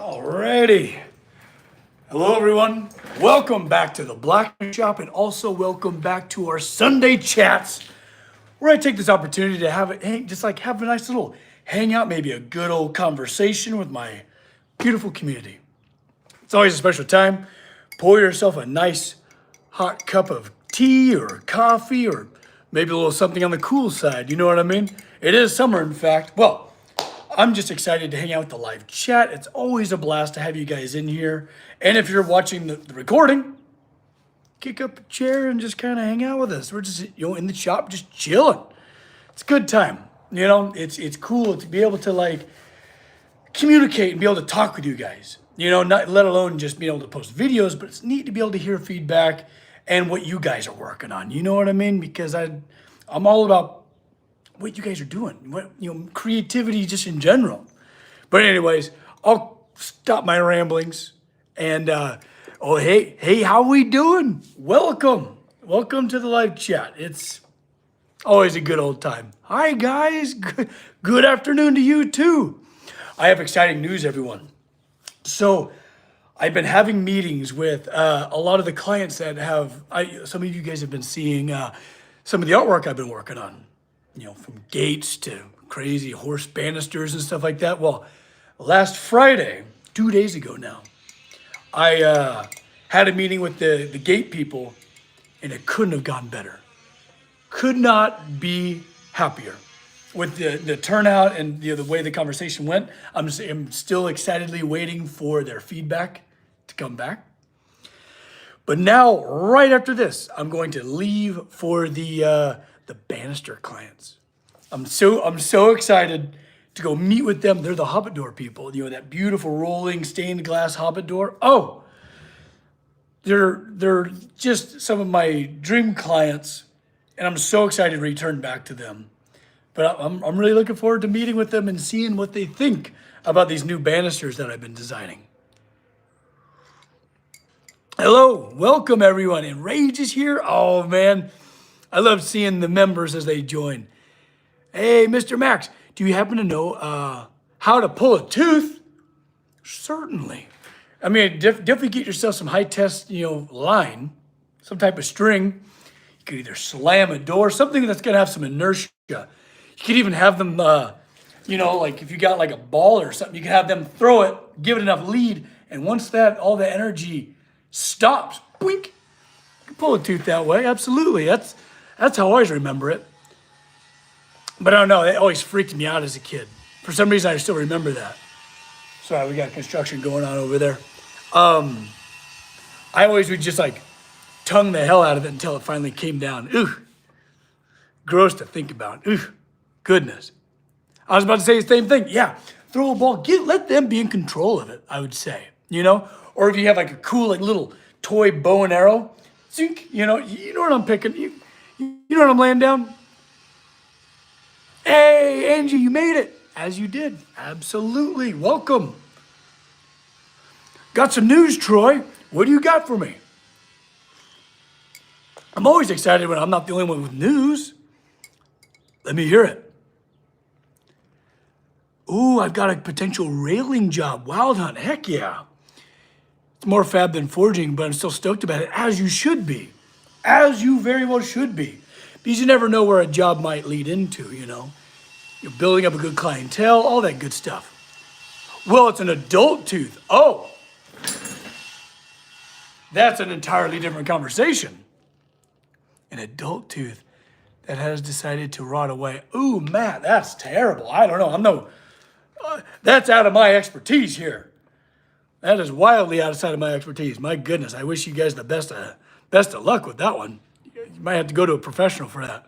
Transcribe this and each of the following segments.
Alrighty. Hello, everyone. Welcome back to the Blacksmith Shop, and also welcome back to our Sunday chats, where I take this opportunity to have a nice little hangout, maybe a good old conversation with my beautiful community. It's always a special time. Pour yourself a nice hot cup of tea or coffee, or maybe a little something on the cool side. You know what I mean? It is summer, in fact. Well, I'm just excited to hang out with the live chat. It's always a blast to have you guys in here. And if you're watching the recording, kick up a chair and just kind of hang out with us. We're just, in the shop, just chilling. It's a good time. It's cool to be able to communicate and be able to talk with you guys. Not let alone just being able to post videos, but it's neat to be able to hear feedback and what you guys are working on. You know what I mean? Because I'm all about what you guys are doing, creativity just in general. But anyways, I'll stop my ramblings and, hey, how we doing? Welcome to the live chat. It's always a good old time. Hi guys, good afternoon to you too. I have exciting news, everyone. So I've been having meetings with a lot of the clients that some of you guys have been seeing some of the artwork I've been working on. From gates to crazy horse banisters and stuff like that. Well, last Friday, 2 days ago now, I had a meeting with the gate people, and it couldn't have gone better. Could not be happier with the turnout and the way the conversation went. I'm still excitedly waiting for their feedback to come back. But now, right after this, I'm going to leave for the banister clients. I'm so excited to go meet with them. They're the Hobbit door people. That beautiful rolling stained glass Hobbit door. Oh, they're just some of my dream clients, and I'm so excited to return back to them. But I'm really looking forward to meeting with them and seeing what they think about these new banisters that I've been designing. Hello, welcome everyone. And Rage is here. Oh man, I love seeing the members as they join. Hey, Mr. Max, do you happen to know how to pull a tooth? Certainly. I mean, definitely get yourself some high-test, line, some type of string. You could either slam a door, something that's gonna have some inertia. You could even have them, if you got like a ball or something, you can have them throw it, give it enough lead, and once all the energy stops, boink, you can pull a tooth that way. Absolutely. That's how I always remember it. But I don't know, it always freaked me out as a kid. For some reason, I still remember that. Sorry, we got construction going on over there. I always would just tongue the hell out of it until it finally came down. Ooh, gross to think about. Ooh, goodness. I was about to say the same thing. Yeah, throw a ball, let them be in control of it, I would say. Or if you have a cool little toy bow and arrow, zink, you know what I'm picking. You know what I'm laying down? Hey, Angie, you made it. As you did. Absolutely. Welcome. Got some news, Troy. What do you got for me? I'm always excited when I'm not the only one with news. Let me hear it. Ooh, I've got a potential railing job. Wild hunt. Heck yeah. It's more fab than forging, but I'm still stoked about it, as you should be. As you very well should be. Because you never know where a job might lead into, You're building up a good clientele, all that good stuff. Well, it's an adult tooth. Oh, that's an entirely different conversation. An adult tooth that has decided to rot away. Ooh, Matt, that's terrible. I don't know. That's out of my expertise here. That is wildly outside of my expertise. My goodness, I wish you guys the best of luck with that one. You might have to go to a professional for that.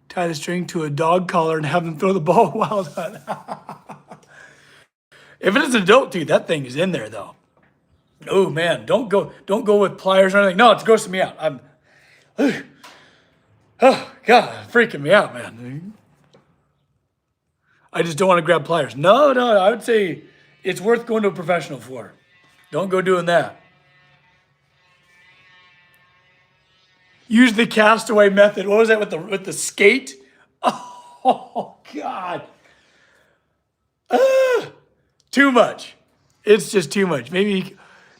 Tie the string to a dog collar and have them throw the ball wild hunt. If it is an adult tooth, that thing is in there though. Oh man, don't go with pliers or anything. No, it's grossing me out. Oh God, freaking me out, man. I just don't want to grab pliers. No, I would say it's worth going to a professional for. Don't go doing that. Use the castaway method. What was that with the skate? Oh God. Too much. It's just too much. Maybe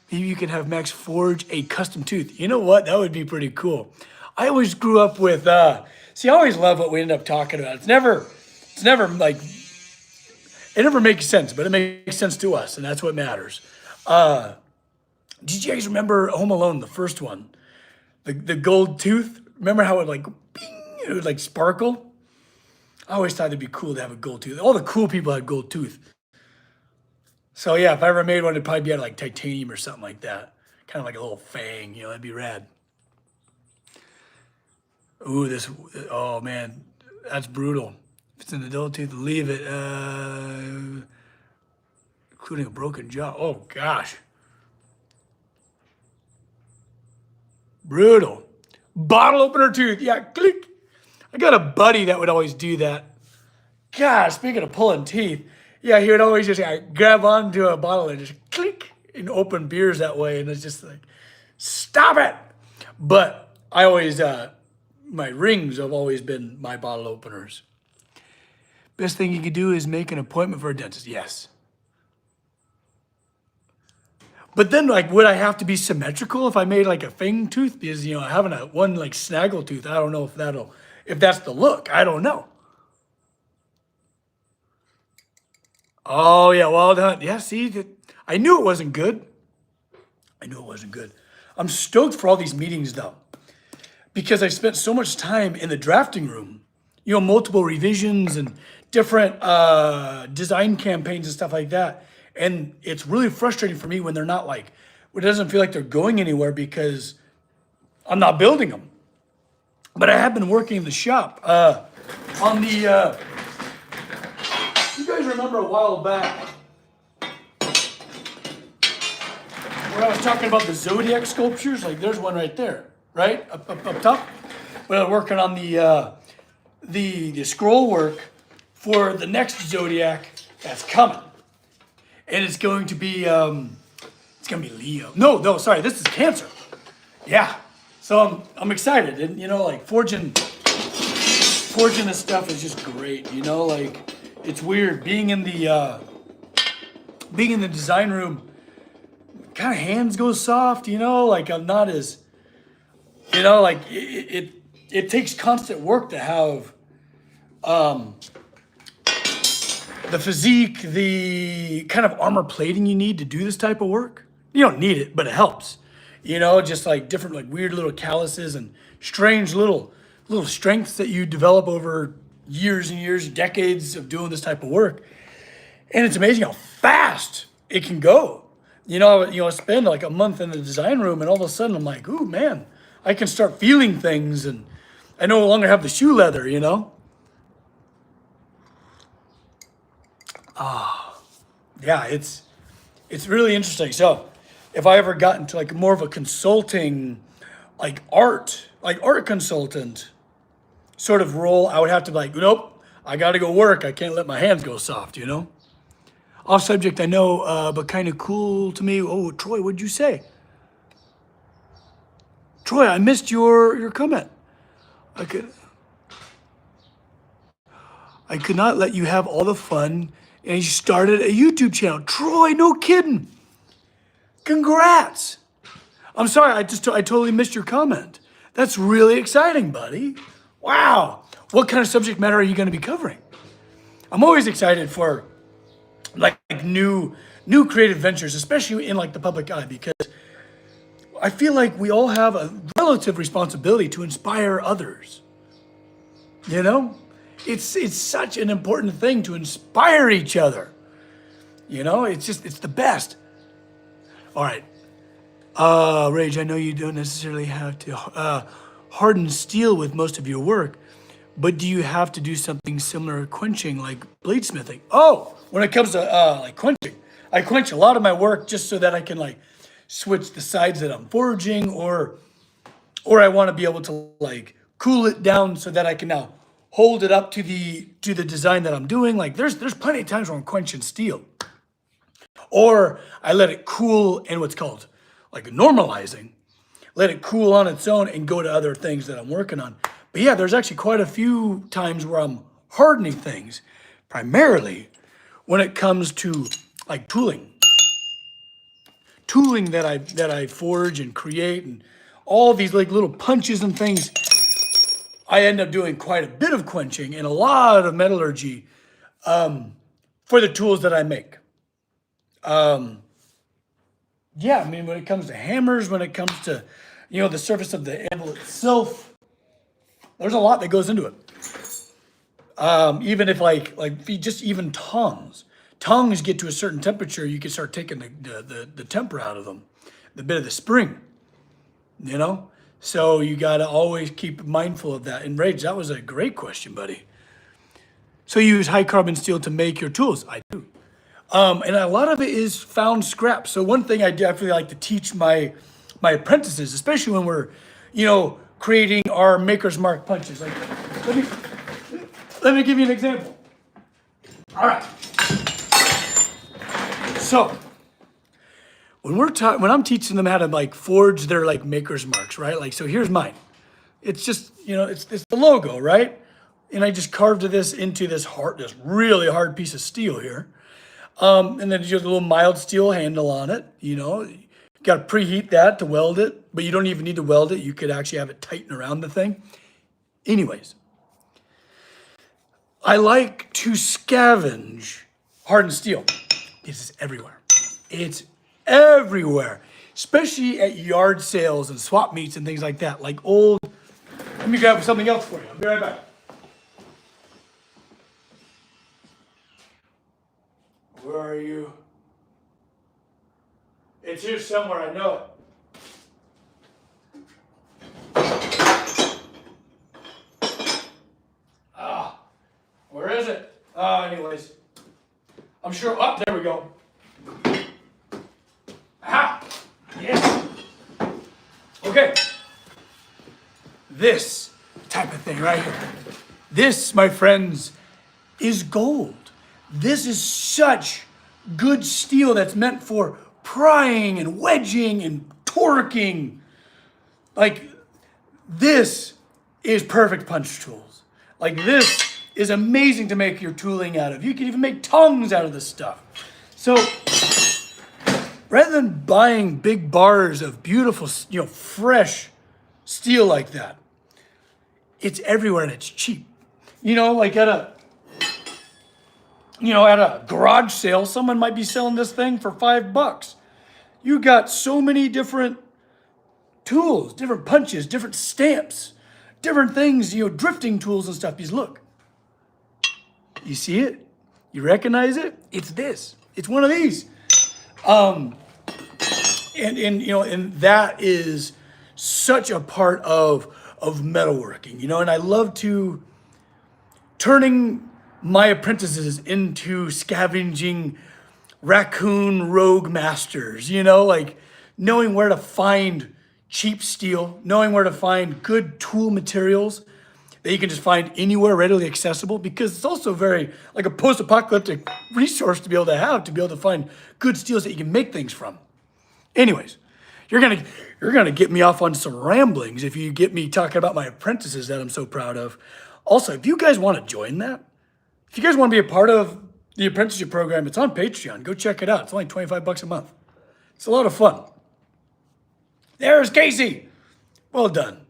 you can have Max forge a custom tooth. You know what? That would be pretty cool. I always grew up with, see, I always love what we end up talking about. It's never like, it never makes sense, but it makes sense to us, and that's what matters. Did you guys remember Home Alone, the first one? The gold tooth? Remember how it like, bing, it would like sparkle? I always thought it'd be cool to have a gold tooth. All the cool people had gold tooth. So yeah, if I ever made one, it'd probably be out of like titanium or something like that. Kind of like a little fang, you know, that'd be rad. Ooh, oh man, that's brutal. If it's an adult tooth, leave it, including a broken jaw. Oh gosh. Brutal. Bottle opener tooth, yeah, click. I got a buddy that would always do that. God, speaking of pulling teeth, yeah, he would always just grab onto a bottle and just click and open beers that way. And it's just like, stop it. But I always, my rings have always been my bottle openers. Best thing you could do is make an appointment for a dentist. Yes. But then, like, would I have to be symmetrical if I made like a fang tooth? Because, you know, having one like snaggle tooth, I don't know if that's the look. I don't know. Oh yeah, well done. Yeah, see, I knew it wasn't good. I'm stoked for all these meetings though, because I spent so much time in the drafting room, you know, multiple revisions and different design campaigns and stuff like that. And it's really frustrating for me when they're not like, it doesn't feel like they're going anywhere because I'm not building them. But I have been working in the shop on the, you guys remember a while back where I was talking about the zodiac sculptures? Like there's one right there, right? Up top. When I was working on the scroll work for the next zodiac that's coming. And it's going to be Leo. No, sorry, this is Cancer. Yeah. So I'm excited. And you know, like forging this stuff is just great, you know, like it's weird being in the design room, kind of hands go soft, you know, like I'm not as, you know, like it takes constant work to have the physique, the kind of armor plating you need to do this type of work. You don't need it, but it helps. You know, just like different like weird little calluses and strange little strengths that you develop over years and years, decades of doing this type of work. And it's amazing how fast it can go. You know, I spend like a month in the design room and all of a sudden I'm like, ooh, man, I can start feeling things and I no longer have the shoe leather, you know? Yeah, it's really interesting. So if I ever got into like more of a consulting, like art consultant sort of role, I would have to be like, nope, I got to go work. I can't let my hands go soft, you know? Off subject, I know, but kind of cool to me. Oh, Troy, what'd you say? Troy, I missed your comment. I could not let you have all the fun, and you started a YouTube channel. Troy, no kidding. Congrats. I'm sorry, I totally missed your comment. That's really exciting, buddy. Wow. What kind of subject matter are you going to be covering? I'm always excited for like new creative ventures, especially in like the public eye, because I feel like we all have a relative responsibility to inspire others. You know? It's such an important thing to inspire each other. You know, it's the best. All right. Rage, I know you don't necessarily have to harden steel with most of your work, but do you have to do something similar to quenching, like bladesmithing? Oh, when it comes to like quenching, I quench a lot of my work just so that I can like switch the sides that I'm forging, or I want to be able to like cool it down so that I can now hold it up to the design that I'm doing. Like there's plenty of times where I'm quenching steel, or I let it cool in what's called like normalizing, let it cool on its own and go to other things that I'm working on. But yeah, there's actually quite a few times where I'm hardening things, primarily when it comes to like tooling. tooling that I forge and create, and all these like little punches and things, I end up doing quite a bit of quenching and a lot of metallurgy for the tools that I make. Yeah, I mean, when it comes to hammers, when it comes to, the surface of the anvil itself, there's a lot that goes into it. Even if even tongs get to a certain temperature, you can start taking the temper out of them, the bit of the spring, So you got to always keep mindful of that. And Rage, that was a great question, buddy. So you use high carbon steel to make your tools? I do. And a lot of it is found scrap. So one thing I definitely like to teach my apprentices, especially when we're, creating our Maker's Mark punches. Like, let me give you an example. All right. So when I'm teaching them how to like forge their like Maker's Marks, right? Like, so here's mine. It's just, it's the logo, right? And I just carved this into this really hard piece of steel here. And then just a little mild steel handle on it, You got to preheat that to weld it, but you don't even need to weld it. You could actually have it tighten around the thing. Anyways, I like to scavenge hardened steel. This is everywhere. It's everywhere, especially at yard sales and swap meets and things like that. Like old, let me grab something else for you. I'll be right back. Where are you? It's here somewhere, I know it. Where is it? Anyways. I'm sure, there we go. Aha! Yes. Okay. This type of thing right here. This, my friends, is gold. This is such good steel that's meant for prying and wedging and torquing. Like, this is perfect punch tools. Like, this is amazing to make your tooling out of. You can even make tongs out of this stuff. So, rather than buying big bars of beautiful, fresh steel like that, it's everywhere and it's cheap. Like at a garage sale, someone might be selling this thing for $5. You got so many different tools, different punches, different stamps, different things, drifting tools and stuff. Because look, you see it? You recognize it? It's this. It's one of these. And that is such a part of metalworking, and I love turning my apprentices into scavenging raccoon rogue masters, like knowing where to find cheap steel, knowing where to find good tool materials that you can just find anywhere readily accessible, because it's also very like a post-apocalyptic resource to be able to find good steels that you can make things from. Anyways, you're gonna get me off on some ramblings if you get me talking about my apprentices that I'm so proud of. Also, if you guys want to join that, if you guys want to be a part of the apprenticeship program, it's on Patreon. Go check it out. It's only $25 a month. It's a lot of fun. There's Casey. Well done.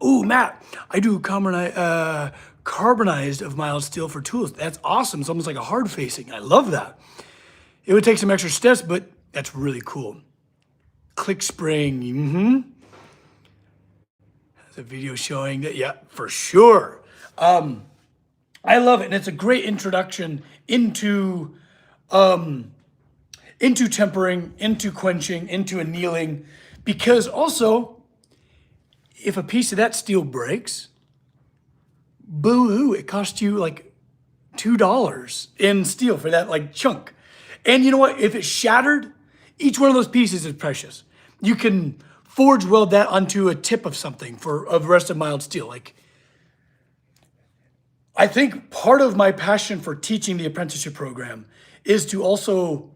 Ooh, Matt, I do carbonized of mild steel for tools. That's awesome. It's almost like a hard facing. I love that. It would take some extra steps, but that's really cool. Click spring. There's a video showing that. Yeah, for sure. I love it, and it's a great introduction into tempering, into quenching, into annealing, because also, if a piece of that steel breaks, boo-hoo, it costs you like $2 in steel for that like chunk. And you know what? If it's shattered, each one of those pieces is precious. You can forge weld that onto a tip of something of rusted mild steel. Like, I think part of my passion for teaching the apprenticeship program is to also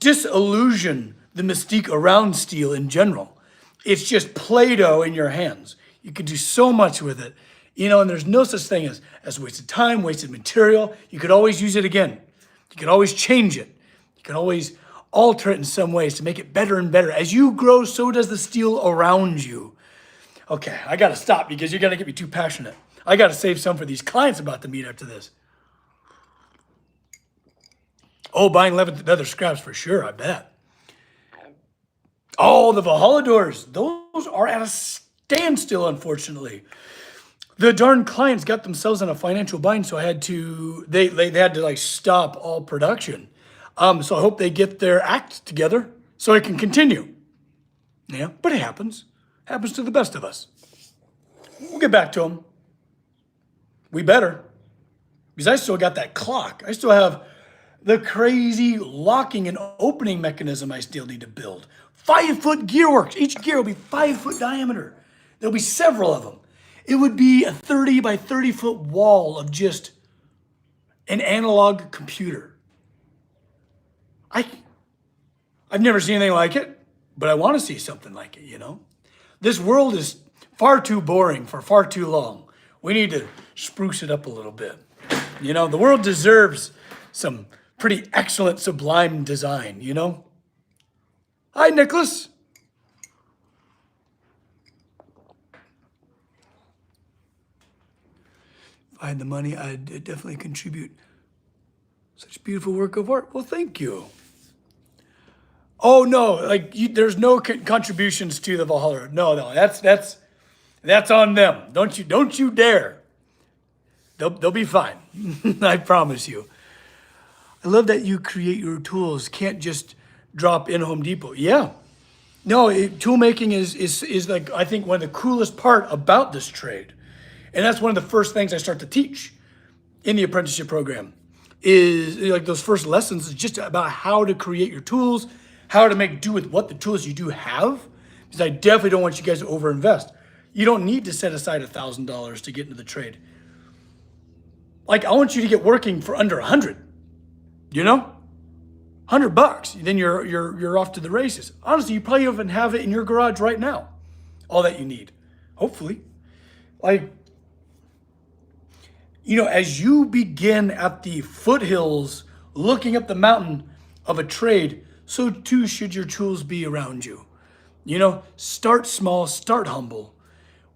disillusion the mystique around steel in general. It's just Play-Doh in your hands. You can do so much with it, and there's no such thing as wasted time, wasted material. You could always use it again. You could always change it. You can always alter it in some ways to make it better and better. As you grow, so does the steel around you. Okay, I got to stop because you're going to get me too passionate. I got to save some for these clients about to meet after this. Oh, buying leather scraps for sure, I bet. Oh, the Valhalla doors. Those are at a standstill, unfortunately. The darn clients got themselves in a financial bind, so I had to, they had to like stop all production. So I hope they get their act together so I can continue. Yeah, but it happens. Happens to the best of us. We'll get back to them. We better. Because I still got that clock. I still have the crazy locking and opening mechanism I still need to build. 5-foot gearworks. Each gear will be 5-foot diameter. There'll be several of them. It would be a 30 by 30 foot wall of just an analog computer. I've never seen anything like it, but I want to see something like it, you know? This world is far too boring for far too long. We need to spruce it up a little bit. You know, the world deserves some pretty excellent, sublime design, you know? Hi, Nicholas. If I had the money, I'd definitely contribute. Such beautiful work of art. Well, thank you. Oh no, like there's no contributions to the Valhalla. No, that's on them. Don't you dare. They'll be fine. I promise you. I love that you create your tools. Can't just drop in Home Depot. Yeah. No, tool making is like, I think, one of the coolest part about this trade. And that's one of the first things I start to teach in the apprenticeship program is like those first lessons is just about how to create your tools, how to make do with what the tools you do have. Because I definitely don't want you guys to overinvest. You don't need to set aside $1,000 to get into the trade. Like I want you to get working for under 100, you know? $100, then you're off to the races. Honestly, you probably even have it in your garage right now. All that you need, hopefully. Like, you know, as you begin at the foothills, looking up the mountain of a trade, so too should your tools be around you. You know, start small, start humble,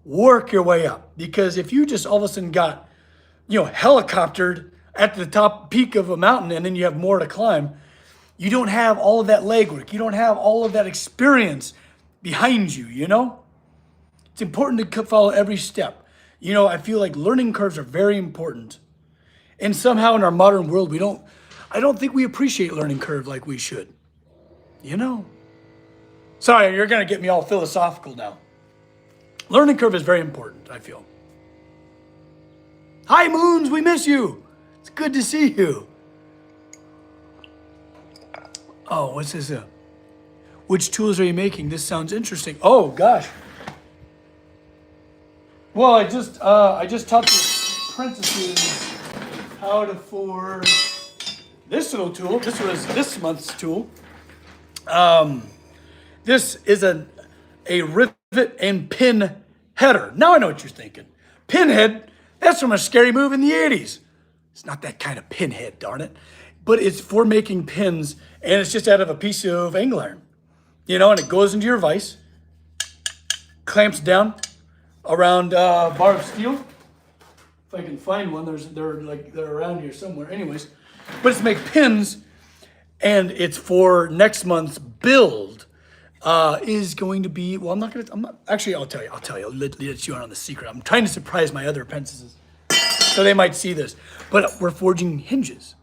work your way up. Because if you just all of a sudden got, you know, helicoptered at the top peak of a mountain and then you have more to climb, you don't have all of that legwork. You don't have all of that experience behind you, you know? It's important to follow every step. You know, I feel like learning curves are very important. And somehow in our modern world, I don't think we appreciate learning curve like we should. You know? Sorry, you're going to get me all philosophical now. Learning curve is very important, I feel. Hi, Moons, we miss you. It's good to see you. Oh, what's this? Which tools are you making? This sounds interesting. Oh, gosh. Well, I just taught the apprentices how to forge this little tool. This was this month's tool. This is a rivet and pin header. Now I know what you're thinking. Pinhead, that's from a scary movie in the 80s. It's not that kind of pinhead, darn it. But it's for making pins, and it's just out of a piece of angle iron. You know, and it goes into your vise, clamps down around bar of steel. If I can find one, they're around here somewhere. Anyways, but it's to make pins, and it's for next month's build. Is going to be, well, actually, I'll tell you, let you on the secret. I'm trying to surprise my other apprentices so they might see this. But we're forging hinges.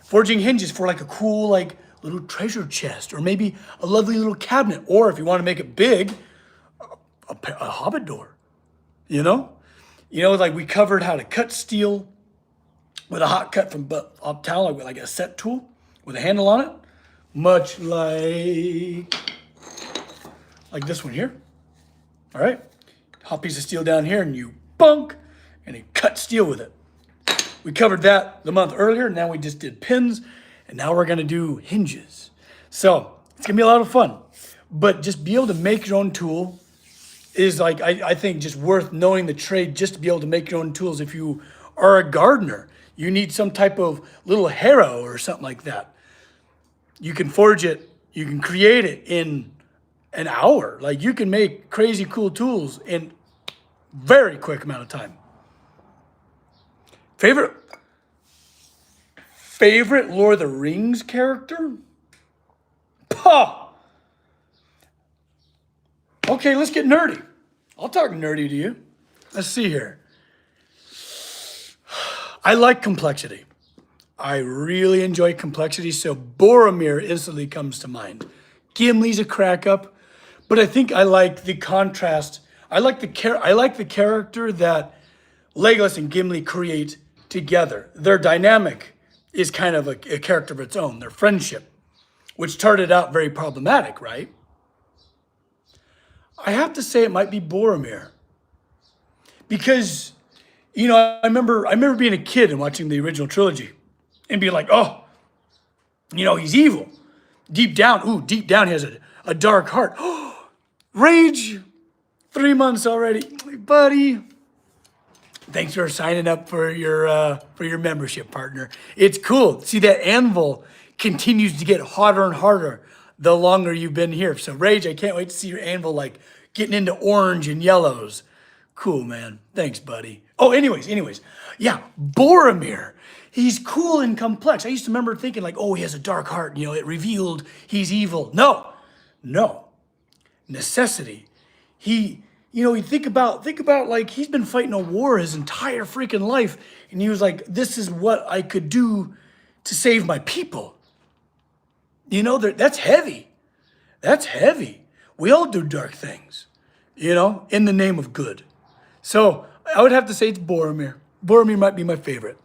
Forging hinges for like a cool, like little treasure chest, or maybe a lovely little cabinet, or if you want to make it big, a hobbit door, you know? You know, like we covered how to cut steel with a hot cut from uptown, like a set tool with a handle on it, much like this one here. All right, hot piece of steel down here, and you bunk, and you cut steel with it. We covered that the month earlier. Now we just did pins, and now we're gonna do hinges. So it's gonna be a lot of fun. But just be able to make your own tool is like, I think just worth knowing the trade just to be able to make your own tools. If you are a gardener, you need some type of little harrow or something like that. You can forge it, you can create it in an hour. Like you can make crazy cool tools in very quick amount of time. Favorite Lord of the Rings character? Puh. Okay, let's get nerdy. I'll talk nerdy to you. Let's see here. I like complexity. I really enjoy complexity, so Boromir instantly comes to mind. Gimli's a crack up, but I think I like the contrast. I like the character that Legolas and Gimli create together. Their dynamic is kind of a character of its own. Their friendship, which started out very problematic, right? I have to say it might be Boromir because, I remember being a kid and watching the original trilogy and being like, oh, he's evil. Deep down he has a dark heart. Rage, 3 months already. Buddy, thanks for signing up for your membership, partner. It's cool. See, that anvil continues to get hotter and harder the longer you've been here. So Rage, I can't wait to see your anvil like getting into orange and yellows. Cool, man. Thanks, buddy. Oh, anyways. Yeah, Boromir. He's cool and complex. I used to remember thinking like, oh, he has a dark heart. It revealed he's evil. No. Necessity. You think about like he's been fighting a war his entire freaking life. And he was like, this is what I could do to save my people. That's heavy. That's heavy. We all do dark things, in the name of good. So I would have to say it's Boromir. Boromir might be my favorite.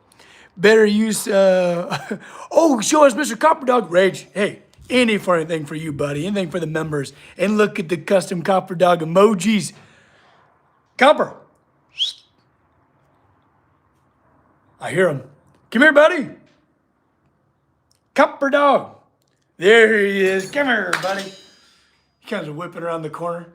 Better use, show us Mr. Copper Dog. Rage, hey, anything for you, buddy. Anything for the members. And look at the custom Copper Dog emojis. Copper. I hear him. Come here, buddy. Copper Dog. There he is. Come here, buddy. He comes whipping around the corner.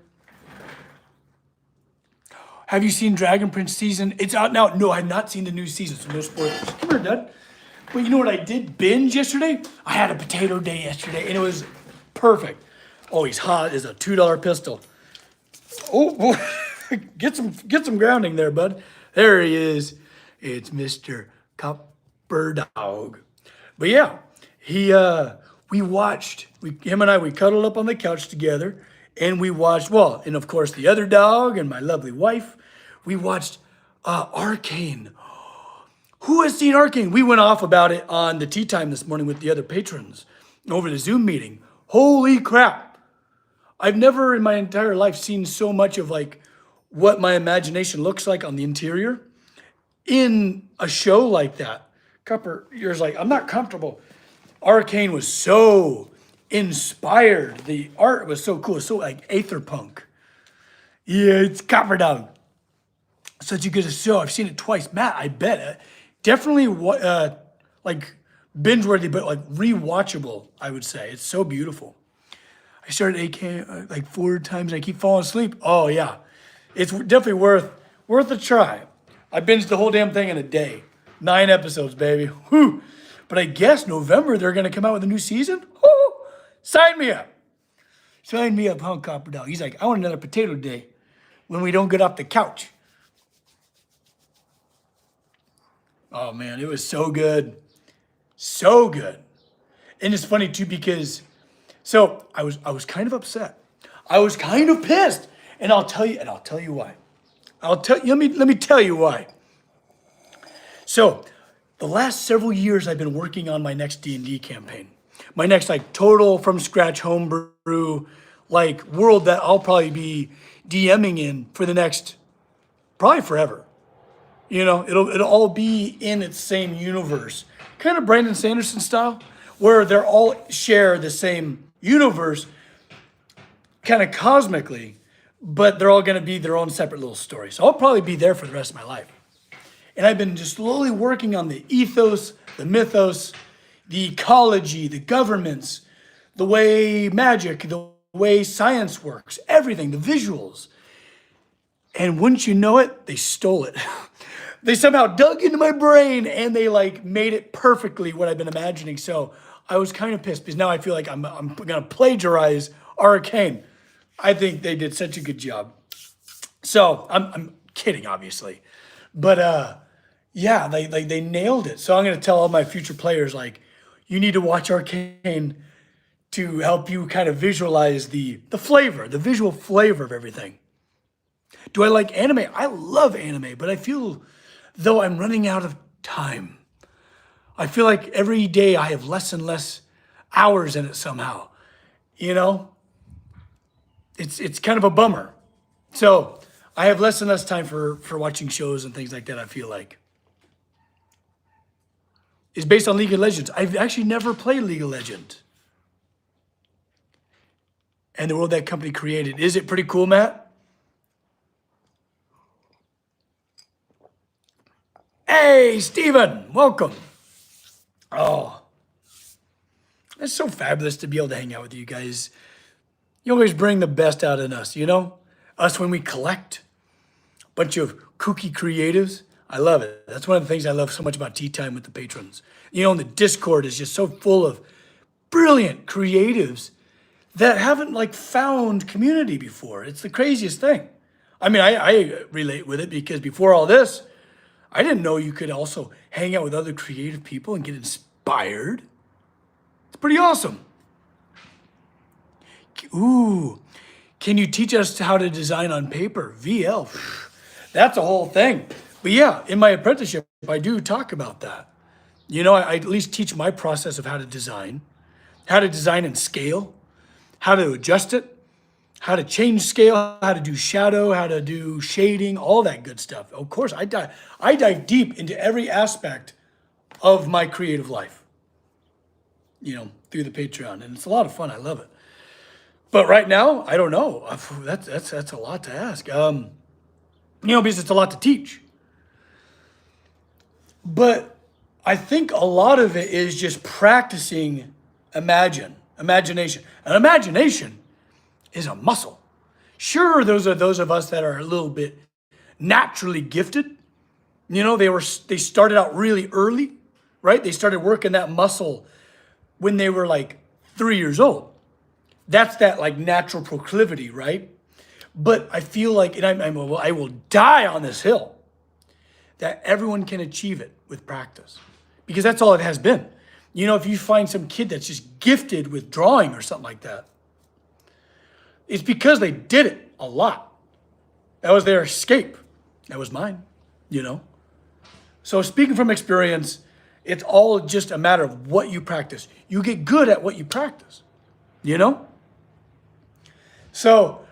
Have you seen Dragon Prince season? It's out now. No, I have not seen the new season, so no spoilers. Come here, Dad. But you know what I did binge yesterday? I had a potato day yesterday, and it was perfect. Oh, he's hot as a $2 pistol. Oh, boy. Get some grounding there, bud. There he is. It's Mr. Copper Dog. But yeah, him and I, we cuddled up on the couch together, and we watched, and of course the other dog and my lovely wife, we watched Arcane. Who has seen Arcane? We went off about it on the tea time this morning with the other patrons over the Zoom meeting. Holy crap. I've never in my entire life seen so much of like what my imagination looks like on the interior in a show like that. Copper, you're like, I'm not comfortable. Arcane was so inspired. The art was so cool. So like aether punk. Yeah, it's Copper Dog. Such a good show. I've seen it twice. Matt, I bet. Definitely like binge-worthy, but like rewatchable, I would say. It's so beautiful. I started AK like 4 times and I keep falling asleep. Oh yeah. It's definitely worth a try. I binged the whole damn thing in a day. 9 episodes, baby. Whew. But I guess November they're gonna come out with a new season. Woo! Sign me up. Sign me up, huh, Copper Dog? He's like, I want another potato day when we don't get off the couch. Oh man, it was so good. So good. And it's funny too because I was kind of upset. I was kind of pissed. And I'll tell you why. Let me tell you why. So the last several years I've been working on my next D&D campaign. My next like total from scratch homebrew like world that I'll probably be DMing in for the next probably forever. It'll all be in its same universe. Kind of Brandon Sanderson style, where they're all share the same universe, kind of cosmically, but they're all going to be their own separate little story. So I'll probably be there for the rest of my life. And I've been just slowly working on the ethos, the mythos, the ecology, the governments, the way magic, the way science works, everything, the visuals. And wouldn't you know it, they stole it. they somehow dug into my brain and they like made it perfectly what I've been imagining. So I was kind of pissed because now I feel like I'm gonna plagiarize Arcane. I think they did such a good job. So I'm kidding, obviously, but yeah, they nailed it. So I'm gonna tell all my future players like, you need to watch Arcane to help you kind of visualize the flavor, the visual flavor of everything. Do I like anime? I love anime, but I feel though I'm running out of time. I feel like every day I have less and less hours in it somehow. You know? It's kind of a bummer. So I have less and less time for watching shows and things like that, I feel like. It's based on League of Legends. I've actually never played League of Legends. And the world that company created. Is it pretty cool, Matt? Hey, Steven, welcome. Oh, it's so fabulous to be able to hang out with you guys. You always bring the best out in us, you know? Us when we collect. A bunch of kooky creatives. I love it. That's one of the things I love so much about Tea Time with the patrons. You know, and the Discord is just so full of brilliant creatives that haven't like found community before. It's the craziest thing. I mean, I relate with it because before all this, I didn't know you could also hang out with other creative people and get inspired. It's pretty awesome. Ooh, can you teach us how to design on paper? VL, that's a whole thing. But yeah, in my apprenticeship, I do talk about that. You know, I at least teach my process of how to design and scale, how to adjust it, how to change scale, how to do shadow, how to do shading, all that good stuff. Of course, I dive deep into every aspect of my creative life, you know, through the Patreon. And it's a lot of fun. I love it. But right now, I don't know. That's a lot to ask. You know, because it's a lot to teach. But I think a lot of it is just practicing imagination. And imagination is a muscle. Sure, those are those of us that are a little bit naturally gifted. You know, they started out really early, right? They started working that muscle when they were like 3 years old. That's that like natural proclivity, right? But I feel like, and I will die on this hill, that everyone can achieve it with practice. Because that's all it has been. You know, if you find some kid that's just gifted with drawing or something like that, it's because they did it a lot. That was their escape. That was mine, you know? So speaking from experience, it's all just a matter of what you practice. You get good at what you practice, you know? So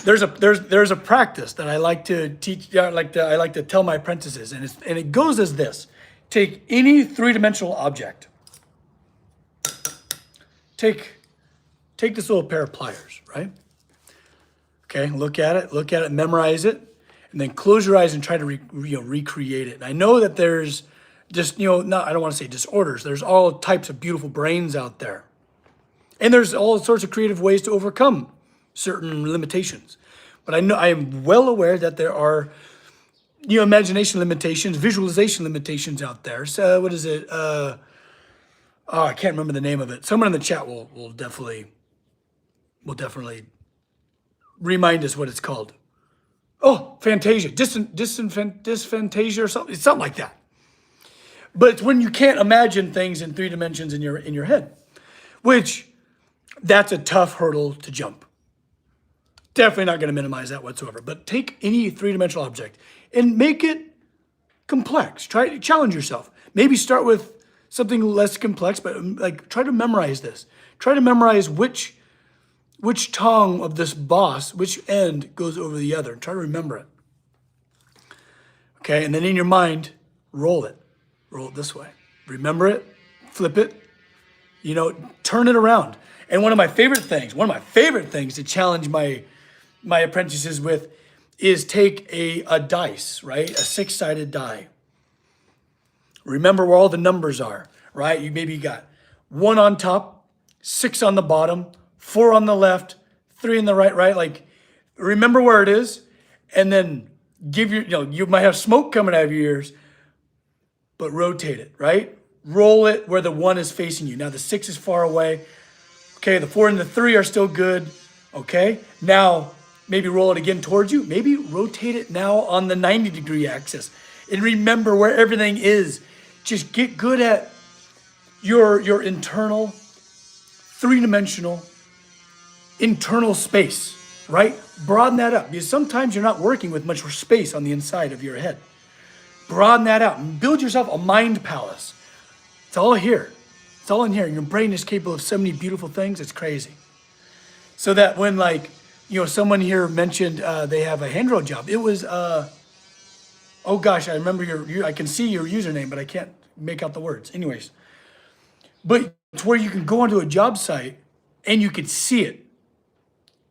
there's a practice that I like to teach. I like to tell my apprentices, and it goes as this: take any three-dimensional object. Take this little pair of pliers, right? Okay, look at it, memorize it, and then close your eyes and try to recreate it. And I know that there's just, I don't want to say disorders. There's all types of beautiful brains out there. And there's all sorts of creative ways to overcome certain limitations. But I am well aware that there are, imagination limitations, visualization limitations out there. So what is it? I can't remember the name of it. Someone in the chat will definitely remind us what it's called. Oh, Fantasia, dysphantasia or something. It's something like that. But it's when you can't imagine things in 3 dimensions in your head, which that's a tough hurdle to jump. Definitely not going to minimize that whatsoever. But take any 3-dimensional object and make it complex. Try to challenge yourself. Maybe start with something less complex, but like try to memorize this. Try to memorize which tongue of this boss, which end goes over the other. Try to remember it. Okay, and then in your mind, roll it. Roll it this way. Remember it, flip it, turn it around. And one of my favorite things to challenge my apprentices with is take a dice, right? A 6-sided die. Remember where all the numbers are, right? You maybe got 1 on top, 6 on the bottom, 4 on the left, 3 on the right? Like, remember where it is, and then you might have smoke coming out of your ears, but rotate it, right? Roll it where the 1 is facing you. Now the 6 is far away. Okay, the 4 and the 3 are still good. Okay, now maybe roll it again towards you. Maybe rotate it now on the 90-degree axis. And remember where everything is. Just get good at your internal, three-dimensional, internal space, right? Broaden that up, because sometimes you're not working with much space on the inside of your head. Broaden that out and build yourself a mind palace. It's all here. It's all in here. Your brain is capable of so many beautiful things. It's crazy. So that when someone here mentioned they have a handrail job. It was, oh gosh, I remember I can see your username, but I can't make out the words. Anyways, but it's where you can go onto a job site and you could see it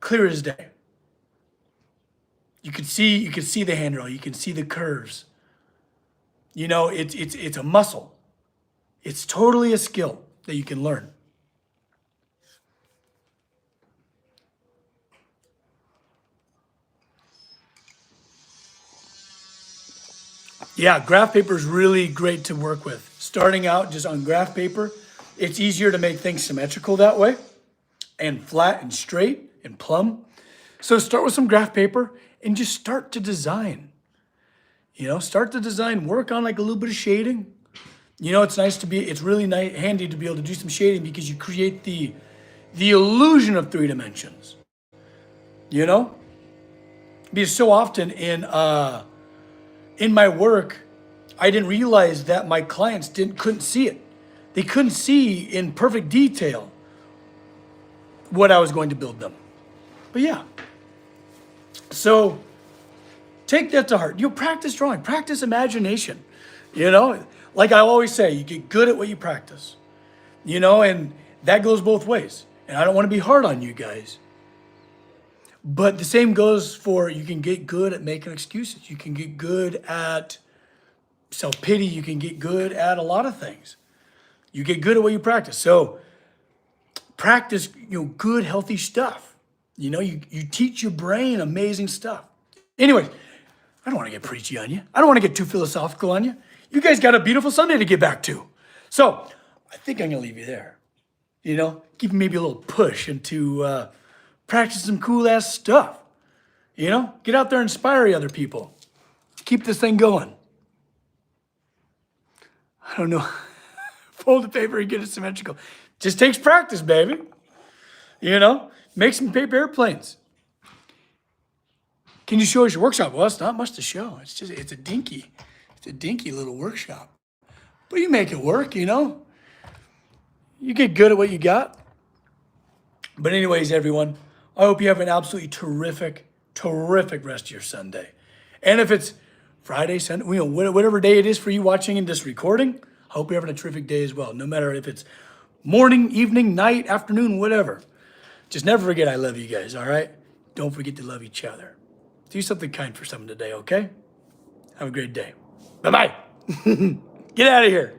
clear as day. You could see the handrail. You can see the curves. It's a muscle. It's totally a skill that you can learn. Yeah, graph paper is really great to work with. Starting out just on graph paper, it's easier to make things symmetrical that way, and flat and straight and plumb. So start with some graph paper and just start to design. Start to design, work on like a little bit of shading. It's really handy to be able to do some shading because you create the illusion of 3 dimensions. Because so often in my work, I didn't realize that my clients couldn't see it. They couldn't see in perfect detail what I was going to build them. But yeah. So take that to heart. Practice drawing, practice imagination. Like I always say, you get good at what you practice. And that goes both ways. And I don't want to be hard on you guys. But the same goes for you can get good at making excuses. You can get good at self-pity. You can get good at a lot of things. You get good at what you practice. So practice, good, healthy stuff. You teach your brain amazing stuff. Anyways, I don't want to get preachy on you. I don't want to get too philosophical on you. You guys got a beautiful Sunday to get back to. So I think I'm going to leave you there. Give maybe a little push into practice some cool ass stuff. Get out there and inspire other people. Keep this thing going. I don't know. Fold the paper and get it symmetrical. Just takes practice, baby. Make some paper airplanes. Can you show us your workshop? Well, it's not much to show. It's a dinky little workshop. But you make it work, You get good at what you got. But anyways, everyone, I hope you have an absolutely terrific rest of your Sunday. And if it's Friday, Sunday, whatever day it is for you watching in this recording, I hope you're having a terrific day as well. No matter if it's morning, evening, night, afternoon, whatever. Just never forget I love you guys, all right? Don't forget to love each other. Do something kind for someone today, okay? Have a great day. Bye-bye. Get out of here.